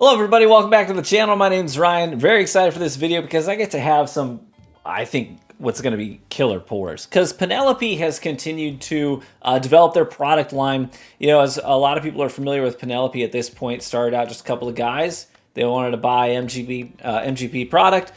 Hello everybody, welcome back to the channel. My name's Ryan. Very excited for this video because I get to have some, I think, what's going to be killer pours. Because Penelope has continued to develop their product line. You know, as a lot of people are familiar with Penelope at this point, started out just a couple of guys. They wanted to buy MGP product,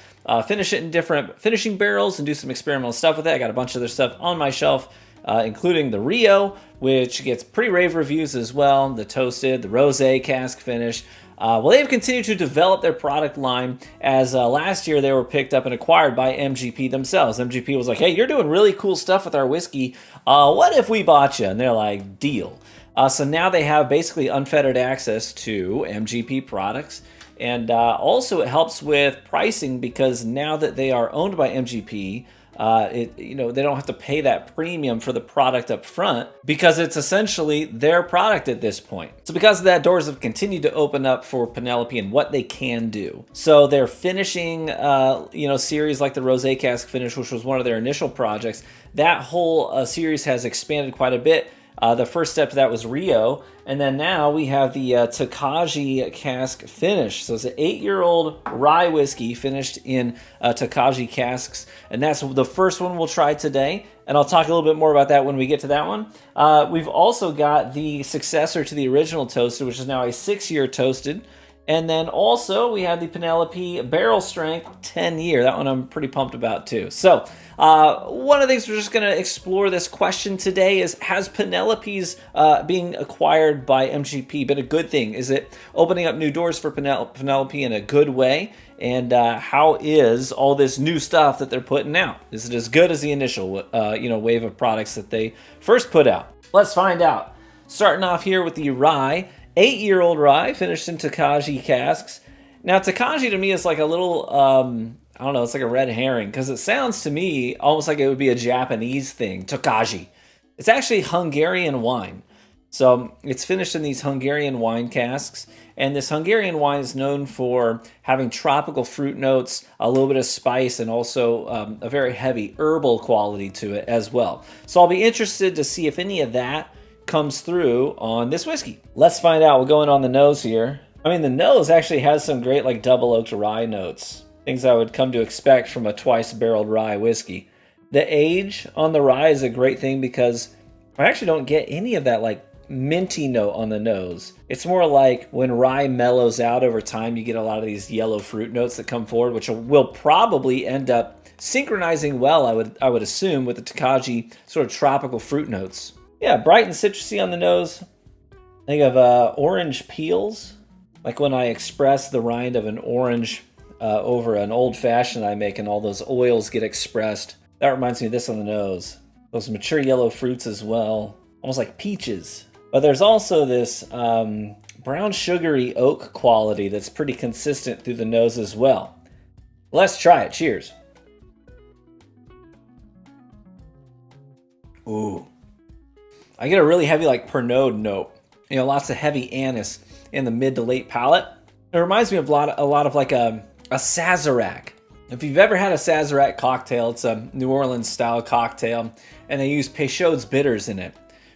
finish it in different finishing barrels and do some experimental stuff with it. I got a bunch of their stuff on my shelf, including the Rio, which gets pretty rave reviews as well. The toasted, the rosé cask finish. Well, they've continued to develop their product line as last year they were picked up and acquired by MGP themselves. MGP was like, hey, you're doing really cool stuff with our whiskey. What if we bought you? And they're like, deal. So now they have basically unfettered access to MGP products. And also it helps with pricing because now that they are owned by MGP, they don't have to pay that premium for the product up front because it's essentially their product at this point. So because of that, doors have continued to open up for Penelope and what they can do. So their finishing, series like the Rosé Cask finish, which was one of their initial projects, that whole series has expanded quite a bit. The first step to that was Rio, and then now we have the Tokaji cask finish. So it's an 8-year-old rye whiskey finished in Tokaji casks, and that's the first one we'll try today. And I'll talk a little bit more about that when we get to that one. We've also got the successor to the original toasted, which is now a 6-year toasted. And then also we have the Penelope barrel strength 10-year. That one I'm pretty pumped about too. So one of the things we're just going to explore this question today is, has Penelope's being acquired by MGP been a good thing? Is it opening up new doors for Penelope in a good way? And how is all this new stuff that they're putting out? Is it as good as the initial wave of products that they first put out? Let's find out. Starting off here with the rye. 8-year-old rye finished in Tokaji casks. Now, Tokaji to me is like a little, it's like a red herring because it sounds to me almost like it would be a Japanese thing, Tokaji. It's actually Hungarian wine. So it's finished in these Hungarian wine casks. And this Hungarian wine is known for having tropical fruit notes, a little bit of spice, and also a very heavy herbal quality to it as well. So I'll be interested to see if any of that comes through on this whiskey. Let's find out. We'll go in on the nose here. I mean, the nose actually has some great like double oaked rye notes. Things I would come to expect from a twice barreled rye whiskey. The age on the rye is a great thing because I actually don't get any of that like minty note on the nose. It's more like when rye mellows out over time, you get a lot of these yellow fruit notes that come forward, which will probably end up synchronizing well, I would assume, with the Tokaji sort of tropical fruit notes. Yeah, bright and citrusy on the nose. Think of orange peels, like when I express the rind of an orange over an old-fashioned I make and all those oils get expressed. That reminds me of this on the nose. Those mature yellow fruits as well, almost like peaches. But there's also this brown sugary oak quality that's pretty consistent through the nose as well. Let's try it. Cheers. Ooh. I get a really heavy like Pernod note. Lots of heavy anise in the mid to late palate. It reminds me of a lot of like a Sazerac. If you've ever had a Sazerac cocktail, it's a New Orleans style cocktail, and they use Peychaud's bitters in it,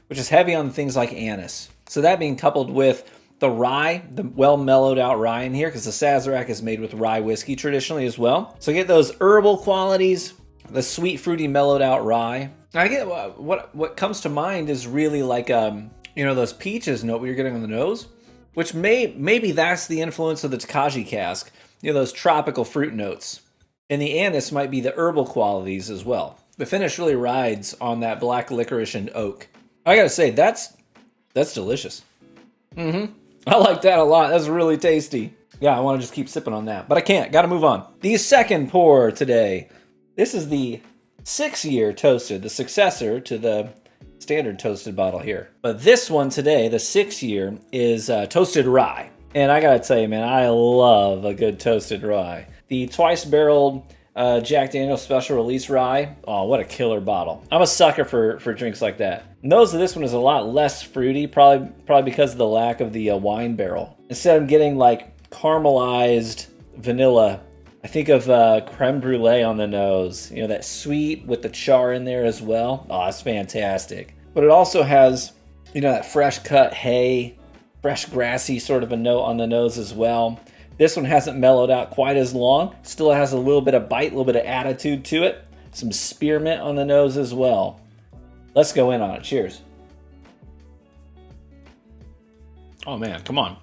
which is heavy on things like anise. So that being coupled with the rye, the well mellowed out rye in here, because the Sazerac is made with rye whiskey traditionally as well. So get those herbal qualities, the sweet, fruity, mellowed out rye. I get what comes to mind is really like those peaches note you're getting on the nose, which maybe that's the influence of the Tokaji cask. Those tropical fruit notes, and the anise might be the herbal qualities as well. The finish really rides on that black licorice and oak. I gotta say that's delicious. I like that a lot. That's really tasty. Yeah, I want to just keep sipping on that, but I can't. Got to move on. The second pour today. This is the 6-year toasted, the successor to the standard toasted bottle here. But this one today, the 6-year, is toasted rye. And I gotta tell you, man, I love a good toasted rye. The twice barreled Jack Daniel's Special Release rye. Oh, what a killer bottle. I'm a sucker for drinks like that. Nose of this one is a lot less fruity, probably because of the lack of the wine barrel. Instead of getting like caramelized vanilla, I think of creme brulee on the nose. That sweet with the char in there as well. Oh, it's fantastic. But it also has, that fresh cut hay, fresh grassy sort of a note on the nose as well. This one hasn't mellowed out quite as long. Still has a little bit of bite, a little bit of attitude to it. Some spearmint on the nose as well. Let's go in on it. Cheers. Oh man, come on.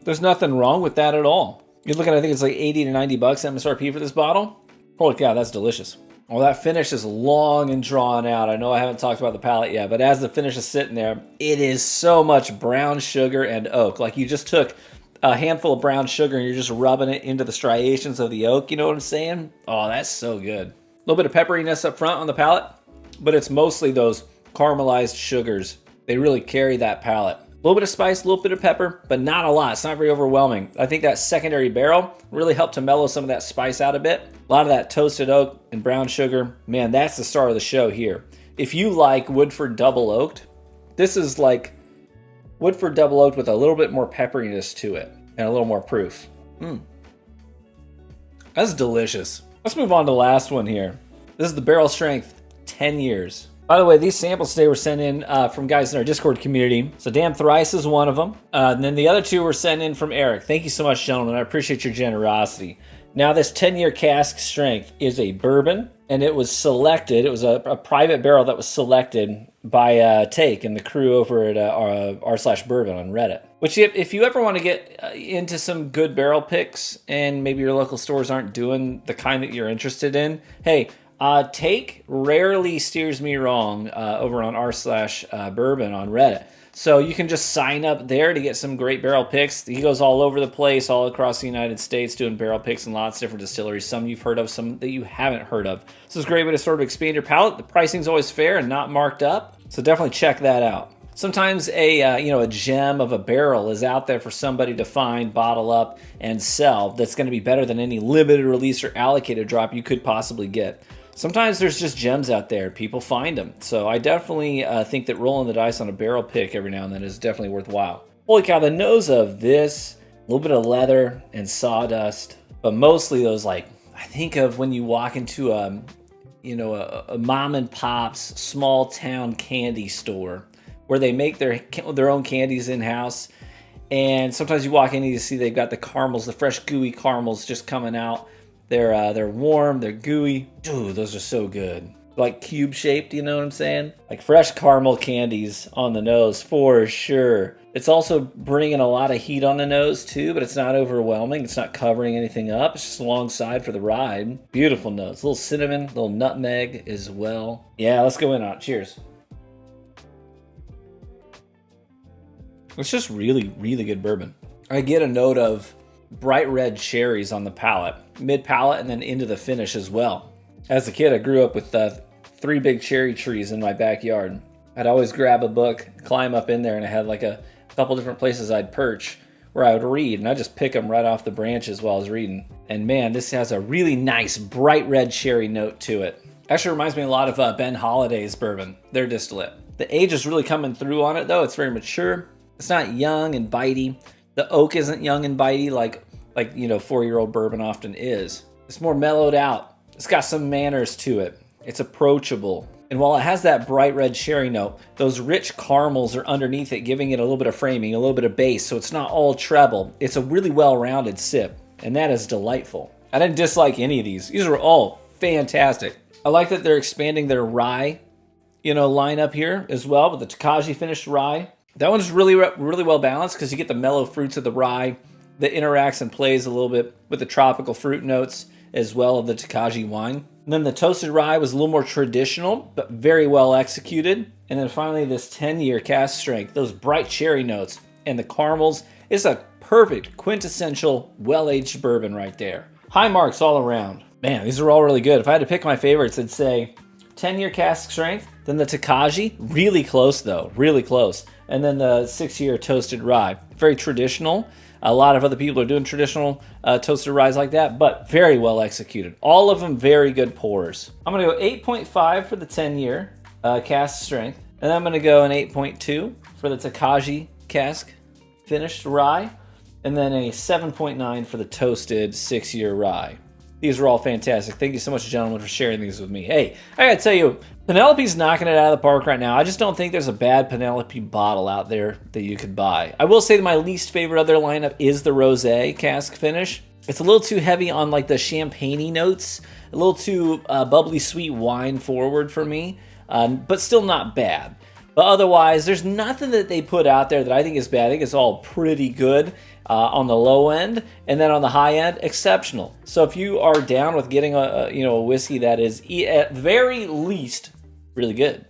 There's nothing wrong with that at all. You're looking, I think it's like 80 to 90 bucks MSRP for this bottle. Holy cow, that's delicious. Well, that finish is long and drawn out. I know I haven't talked about the palate yet, but as the finish is sitting there, it is so much brown sugar and oak. Like you just took a handful of brown sugar and you're just rubbing it into the striations of the oak. You know what I'm saying? Oh, that's so good. A little bit of pepperiness up front on the palate, but it's mostly those caramelized sugars. They really carry that palate. A little bit of spice, a little bit of pepper, but not a lot. It's not very overwhelming. I think that secondary barrel really helped to mellow some of that spice out a bit. A lot of that toasted oak and brown sugar. Man, that's the star of the show here. If you like Woodford Double Oaked, this is like Woodford Double Oaked with a little bit more pepperiness to it and a little more proof. That's delicious. Let's move on to the last one here. This is the barrel strength 10 years. By the way, these samples today were sent in from guys in our Discord community. So Dan Thrice is one of them. And then the other two were sent in from Eric. Thank you so much, gentlemen. I appreciate your generosity. Now, this 10-year cask strength is a bourbon, and it was selected. It was a private barrel that was selected by Take and the crew over at r/bourbon on Reddit. Which, if you ever want to get into some good barrel picks and maybe your local stores aren't doing the kind that you're interested in, hey, Take rarely steers me wrong over on r/bourbon on Reddit. So you can just sign up there to get some great barrel picks. He goes all over the place, all across the United States, doing barrel picks in lots of different distilleries. Some you've heard of, some that you haven't heard of. So it's a great way to sort of expand your palate. The pricing's always fair and not marked up. So definitely check that out. Sometimes a gem of a barrel is out there for somebody to find, bottle up, and sell that's going to be better than any limited release or allocated drop you could possibly get. Sometimes there's just gems out there. People find them. So I definitely think that rolling the dice on a barrel pick every now and then is definitely worthwhile. Holy cow, the nose of this, a little bit of leather and sawdust, but mostly those, like, I think of when you walk into a mom and pop's small town candy store where they make their own candies in-house. And sometimes you walk in and you see they've got the caramels, the fresh gooey caramels just coming out. They're warm, they're gooey. Dude, those are so good. Like cube shaped, you know what I'm saying? Like fresh caramel candies on the nose for sure. It's also bringing a lot of heat on the nose too, but it's not overwhelming. It's not covering anything up. It's just alongside for the ride. Beautiful nose. A little cinnamon, a little nutmeg as well. Yeah, let's go in on it. Cheers. It's just really, really good bourbon. I get a note of bright red cherries on the palate, mid-palate, and then into the finish as well. As a kid, I grew up with 3 big cherry trees in my backyard. I'd always grab a book, climb up in there, and I had like a couple different places I'd perch where I would read, and I'd just pick them right off the branches while I was reading. And man, this has a really nice bright red cherry note to it. Actually reminds me a lot of Ben Holliday's bourbon, their distillate. The age is really coming through on it though. It's very mature. It's not young and bitey. The oak isn't young and bitey like 4-year-old bourbon often is. It's more mellowed out. It's got some manners to it. It's approachable. And while it has that bright red cherry note, those rich caramels are underneath it, giving it a little bit of framing, a little bit of bass, so it's not all treble. It's a really well-rounded sip, and that is delightful. I didn't dislike any of these. These are all fantastic. I like that they're expanding their rye, lineup here as well with the Tokaji finished rye. That one's really, really well balanced because you get the mellow fruits of the rye that interacts and plays a little bit with the tropical fruit notes as well of the Tokaji wine. And then the toasted rye was a little more traditional, but very well executed. And then finally, this 10-year cask strength, those bright cherry notes and the caramels. It's a perfect, quintessential, well-aged bourbon right there. High marks all around. Man, these are all really good. If I had to pick my favorites, I'd say 10-year cask strength, then the Tokaji, really close though, really close. And then the 6-year toasted rye, very traditional. A lot of other people are doing traditional toasted ryes like that, but very well executed. All of them very good pours. I'm going to go 8.5 for the 10-year cask strength, and then I'm going to go an 8.2 for the Tokaji cask finished rye, and then a 7.9 for the toasted 6-year rye. These were all fantastic. Thank you so much, gentlemen, for sharing these with me. Hey, I gotta tell you, Penelope's knocking it out of the park right now. I just don't think there's a bad Penelope bottle out there that you could buy. I will say that my least favorite of their lineup is the rosé cask finish. It's a little too heavy on like the champagne-y notes, a little too bubbly sweet wine forward for me, but still not bad. But otherwise, there's nothing that they put out there that I think is bad. I think it's all pretty good on the low end, and then on the high end, exceptional. So if you are down with getting a whiskey that is at very least really good,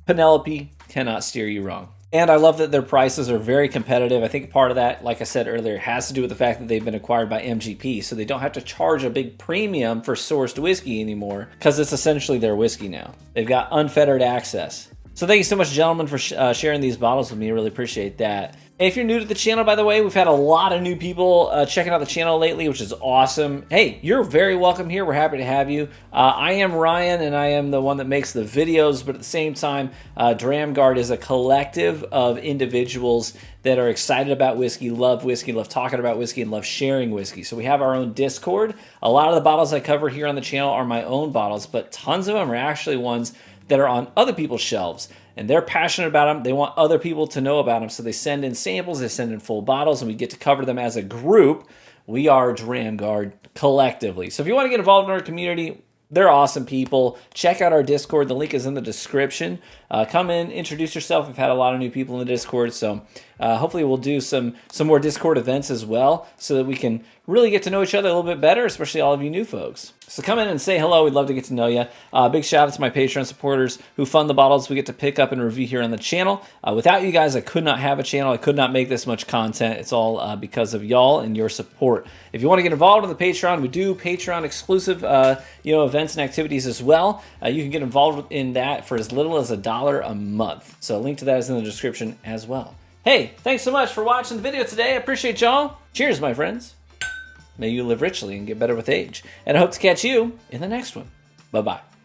Penelope cannot steer you wrong. And I love that their prices are very competitive. I think part of that, like I said earlier, has to do with the fact that they've been acquired by MGP, so they don't have to charge a big premium for sourced whiskey anymore, because it's essentially their whiskey now. They've got unfettered access. So thank you so much, gentlemen, for sharing these bottles with me. I really appreciate that. And if you're new to the channel, by the way, we've had a lot of new people checking out the channel lately, which is awesome. Hey, you're very welcome here. We're happy to have you. I am Ryan, and I am the one that makes the videos, but at the same time, Dramguard is a collective of individuals that are excited about whiskey, love talking about whiskey, and love sharing whiskey. So we have our own Discord. A lot of the bottles I cover here on the channel are my own bottles, but tons of them are actually ones that are on other people's shelves, and they're passionate about them. They want other people to know about them, so they send in samples, they send in full bottles, and we get to cover them as a group. We are Dramguard collectively. So if you want to get involved in our community, they're awesome people. Check out our Discord. The link is in the description. Come in, introduce yourself. We've had a lot of new people in the Discord, so hopefully we'll do some more Discord events as well, so that we can really get to know each other a little bit better, especially all of you new folks. So come in and say hello. We'd love to get to know you. Big shout out to my Patreon supporters who fund the bottles we get to pick up and review here on the channel. Without you guys, I could not have a channel. I could not make this much content. It's all because of y'all and your support. If you want to get involved in the Patreon, we do Patreon exclusive events and activities as well. You can get involved in that for as little as $1 a month. So a link to that is in the description as well. Hey, thanks so much for watching the video today. I appreciate y'all. Cheers, my friends. May you live richly and get better with age. And I hope to catch you in the next one. Bye-bye.